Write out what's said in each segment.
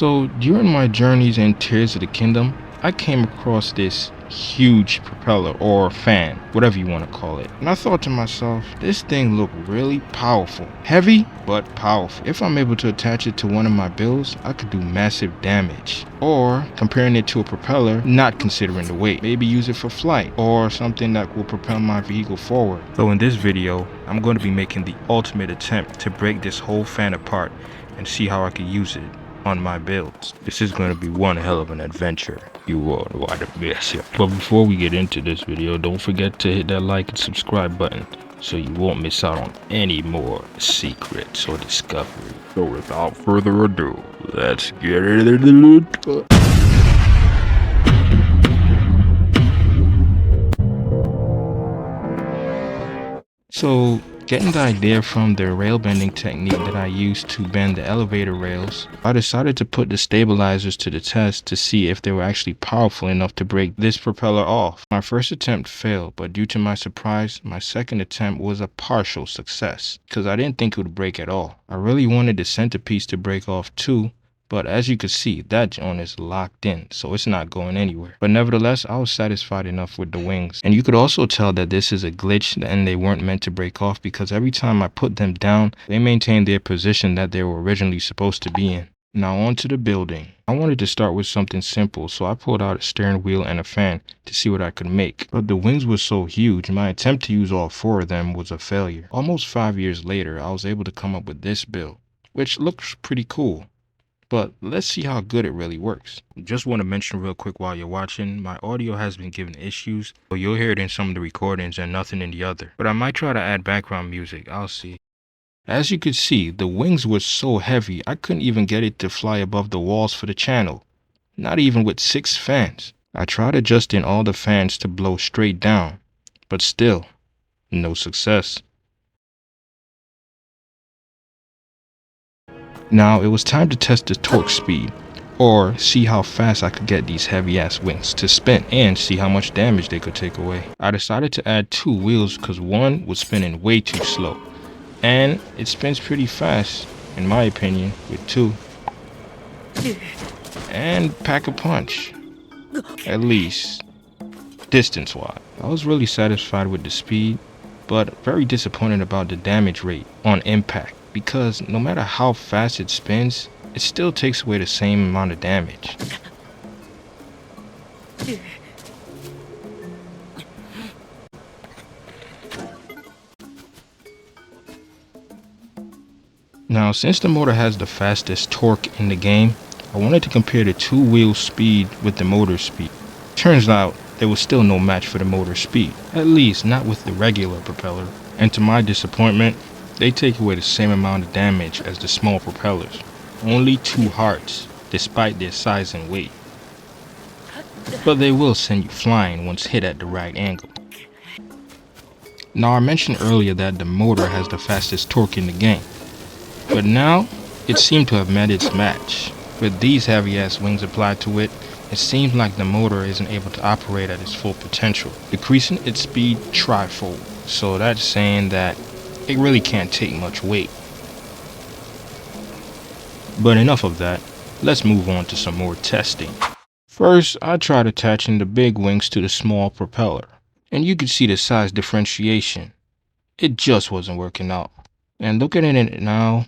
So during my journeys in Tears of the Kingdom, I came across this huge propeller or fan, whatever you want to call it. And I thought to myself, this thing looked really powerful. Heavy, but powerful. If I'm able to attach it to one of my builds, I could do massive damage. Or comparing it to a propeller, not considering the weight. Maybe use it for flight or something that will propel my vehicle forward. So in this video, I'm going to be making the ultimate attempt to break this whole fan apart and see how I can use it on my builds. This is going to be one hell of an adventure. You won't want to miss it. But before we get into this video, don't forget to hit that like and subscribe button so you won't miss out on any more secrets or discovery. So without further ado, let's get into the loot. So, getting the idea from the rail bending technique that I used to bend the elevator rails, I decided to put the stabilizers to the test to see if they were actually powerful enough to break this propeller off. My first attempt failed, but due to my surprise, my second attempt was a partial success, because I didn't think it would break at all. I really wanted the centerpiece to break off too, but as you can see, that joint is locked in, so it's not going anywhere. But nevertheless, I was satisfied enough with the wings. And you could also tell that this is a glitch and they weren't meant to break off, because every time I put them down, they maintained their position that they were originally supposed to be in. Now on to the building. I wanted to start with something simple, so I pulled out a steering wheel and a fan to see what I could make. But the wings were so huge, my attempt to use all four of them was a failure. Almost 5 years later, I was able to come up with this build, which looks pretty cool. But let's see how good it really works. Just want to mention real quick while you're watching, my audio has been given issues, so you'll hear it in some of the recordings and nothing in the other. But I might try to add background music, I'll see. As you could see, the wings were so heavy, I couldn't even get it to fly above the walls for the channel. Not even with 6 fans. I tried adjusting all the fans to blow straight down, but still, no success. Now it was time to test the torque speed, or see how fast I could get these heavy ass wings to spin and see how much damage they could take away. I decided to add 2 wheels because one was spinning way too slow, and it spins pretty fast in my opinion with 2. And pack a punch, at least distance wise. I was really satisfied with the speed, but very disappointed about the damage rate on impact, because no matter how fast it spins, it still takes away the same amount of damage. Now, since the motor has the fastest torque in the game, I wanted to compare the 2-wheel speed with the motor speed. Turns out, there was still no match for the motor speed, at least not with the regular propeller. And to my disappointment, they take away the same amount of damage as the small propellers. Only 2 hearts, despite their size and weight. But they will send you flying once hit at the right angle. Now I mentioned earlier that the motor has the fastest torque in the game. But now, it seemed to have met its match. With these heavy ass wings applied to it, it seems like the motor isn't able to operate at its full potential, decreasing its speed trifold. So that's saying that it really can't take much weight. But enough of that, let's move on to some more testing. First, I tried attaching the big wings to the small propeller, and you could see the size differentiation. It just wasn't working out. And looking at it now,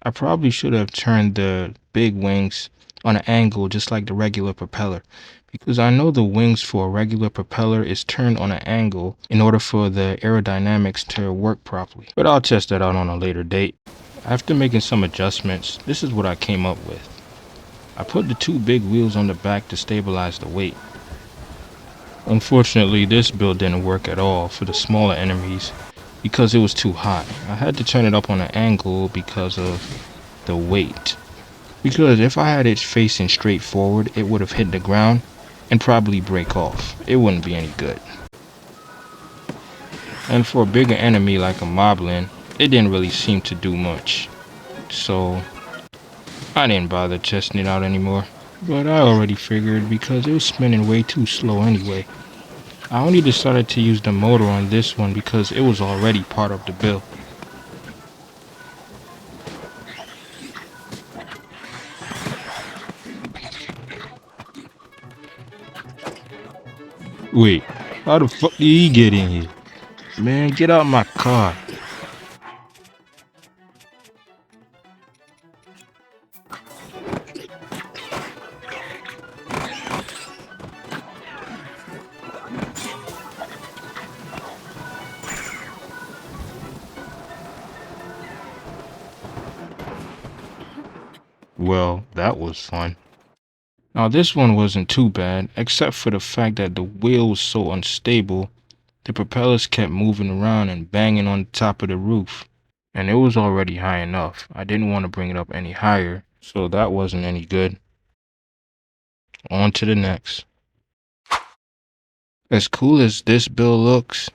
I probably should have turned the big wings on an angle just like the regular propeller, because I know the wings for a regular propeller is turned on an angle in order for the aerodynamics to work properly. But I'll test that out on a later date. After making some adjustments, this is what I came up with. I put the 2 big wheels on the back to stabilize the weight. Unfortunately, this build didn't work at all for the smaller enemies because it was too high. I had to turn it up on an angle because of the weight. Because if I had it facing straight forward, it would have hit the ground and probably break off. It wouldn't be any good. And for a bigger enemy like a moblin, it didn't really seem to do much. So I didn't bother testing it out anymore. But I already figured because it was spinning way too slow anyway. I only decided to use the motor on this one because it was already part of the build. Wait, how the fuck did he get in here? Man, get out my car. Well, that was fun. Now this one wasn't too bad, except for the fact that the wheel was so unstable, the propellers kept moving around and banging on the top of the roof. And it was already high enough. I didn't want to bring it up any higher, so that wasn't any good. On to the next. As cool as this build looks,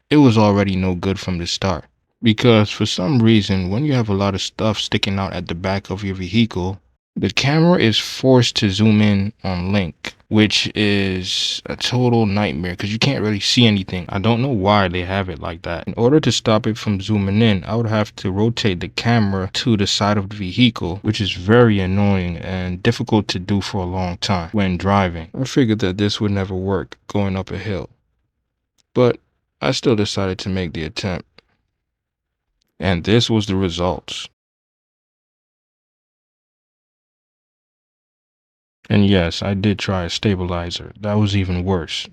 it was already no good from the start. Because for some reason, when you have a lot of stuff sticking out at the back of your vehicle, the camera is forced to zoom in on Link, which is a total nightmare because you can't really see anything. I don't know why they have it like that. In order to stop it from zooming in, I would have to rotate the camera to the side of the vehicle, which is very annoying and difficult to do for a long time when driving. I figured that this would never work going up a hill, but I still decided to make the attempt. And this was the results. And yes, I did try a stabilizer. That was even worse.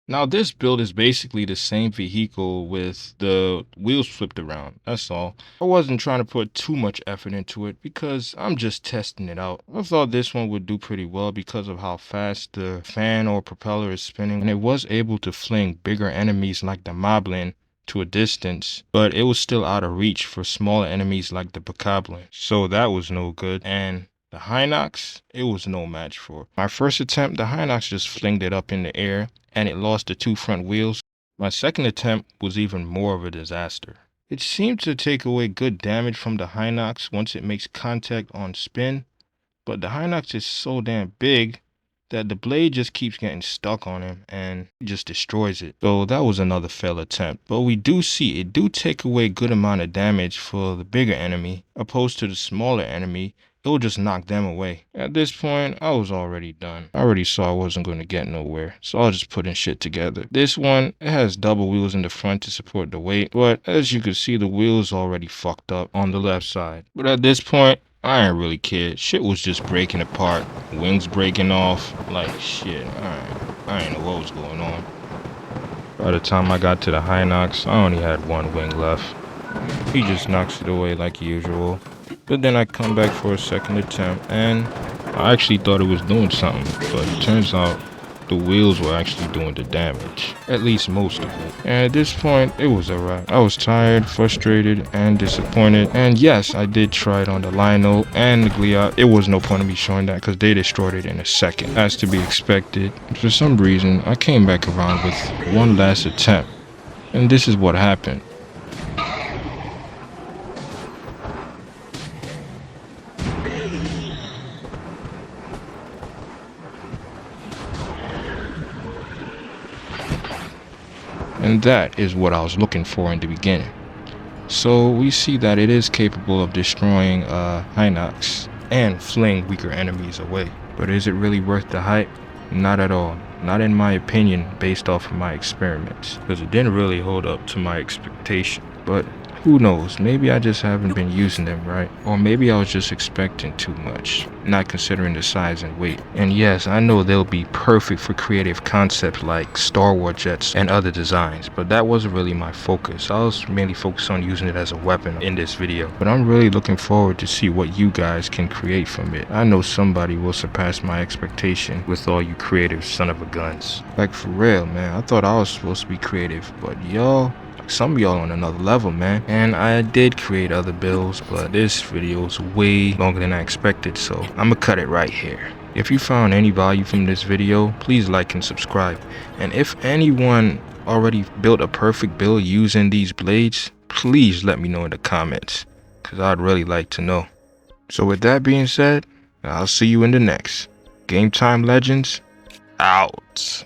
Now this build is basically the same vehicle with the wheels flipped around. That's all. I wasn't trying to put too much effort into it because I'm just testing it out. I thought this one would do pretty well because of how fast the fan or propeller is spinning, and it was able to fling bigger enemies like the moblin to a distance, but it was still out of reach for smaller enemies like the bokoblin. So that was no good. And the Hinox, it was no match for. My first attempt, the Hinox just flinged it up in the air and it lost the two front wheels. My second attempt was even more of a disaster. It seemed to take away good damage from the Hinox once it makes contact on spin, but the Hinox is so damn big that the blade just keeps getting stuck on him and just destroys it. So that was another failed attempt. But we do see it do take away a good amount of damage for the bigger enemy, opposed to the smaller enemy. It will just knock them away. At this point, I was already done. I already saw I wasn't going to get nowhere, so I'll just put in shit together. This one, it has double wheels in the front to support the weight, but as you can see, the wheels already fucked up on the left side. But at this point, I ain't really cared. Shit was just breaking apart, wings breaking off, like shit. I ain't know what was going on. By the time I got to the Hinox, I only had one wing left. He just knocks it away like usual. But then I come back for a second attempt, and I actually thought it was doing something, but it turns out the wheels were actually doing the damage. At least most of it. And at this point, it was alright. I was tired, frustrated, and disappointed. And yes, I did try it on the Lionel and the Gliot. It was no point in me showing that because they destroyed it in a second. As to be expected. For some reason, I came back around with one last attempt. And this is what happened. And that is what I was looking for in the beginning. So we see that it is capable of destroying Hinox and fling weaker enemies away. But is it really worth the hype? Not at all. Not in my opinion, based off of my experiments. Because it didn't really hold up to my expectation. But who knows, maybe I just haven't been using them right. Or maybe I was just expecting too much, not considering the size and weight. And yes, I know they'll be perfect for creative concepts like Star Wars jets and other designs, but that wasn't really my focus. I was mainly focused on using it as a weapon in this video. But I'm really looking forward to see what you guys can create from it. I know somebody will surpass my expectation with all you creative son of a guns. Like for real, man, I thought I was supposed to be creative, but y'all, some of y'all on another level, man. And I did create other builds, but this video is way longer than I expected, so I'm gonna cut it right here. If you found any value from this video, please like and subscribe. And if anyone already built a perfect build using these blades, please let me know in the comments, because I'd really like to know. So with that being said, I'll see you in the next. Game Time Legends, out.